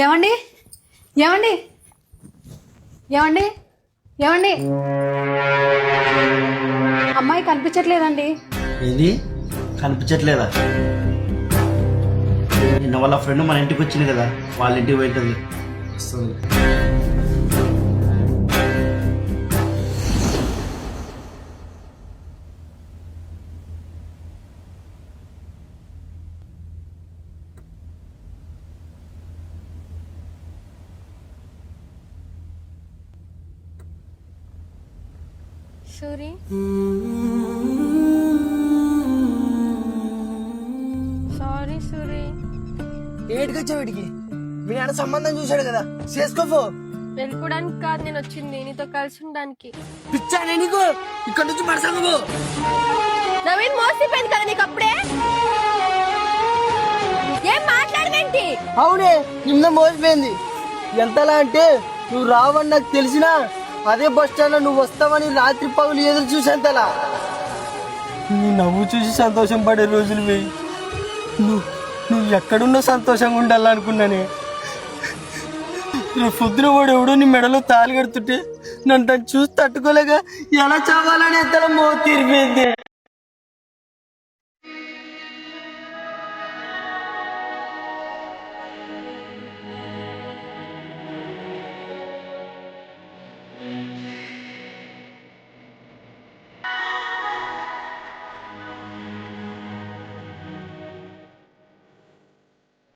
ఏమండి ఏమండి ఏమండి ఏమండి అమ్మాయి కనిపించట్లేదండి. ఏది కనిపించట్లేదా? నిన్న వాళ్ళ ఫ్రెండ్ మన ఇంటికి వచ్చింది కదా, వాళ్ళ ఇంటికి పోయింటుంది. వస్తుంది. సూరి సారీ సూరి. ఏటికి వచ్చావు? వీడికి మీ నాన్న సంబంధం చూశాడు కదా, చేసుకోపో. వెళ్ళిపోవడానికి కాదు నేను వచ్చింది, నీతో కలిసి ఉండడానికి. పిచ్చానే నీకు? ఇక్కడ నుంచి మరసంగబో. నవీన్ మోసిపోయింది కదా నీకు అప్పుడే. ఏం మాట్లాడవేంటి? అవునే, నిన్న మోసపోయింది. ఎంతలా అంటే నువ్వు రావని నాకు తెలిసినా అదే బస్ స్టాండ్ లో నువ్వు వస్తావని రాత్రి పగులు ఎదురు చూసేంతలా. నీ నవ్వు చూసి సంతోషం పడే రోజులు వేయి. నువ్వు ఎక్కడున్నా సంతోషంగా ఉండాలనుకున్నానే. రేపు పొద్దున వాడు ఎవడో నీ మెడలో తాళి కడుతుంటే నన్ను చూసి తట్టుకోలేక ఎలా చావాలని ఎంతలా మో తీరిపోయింది.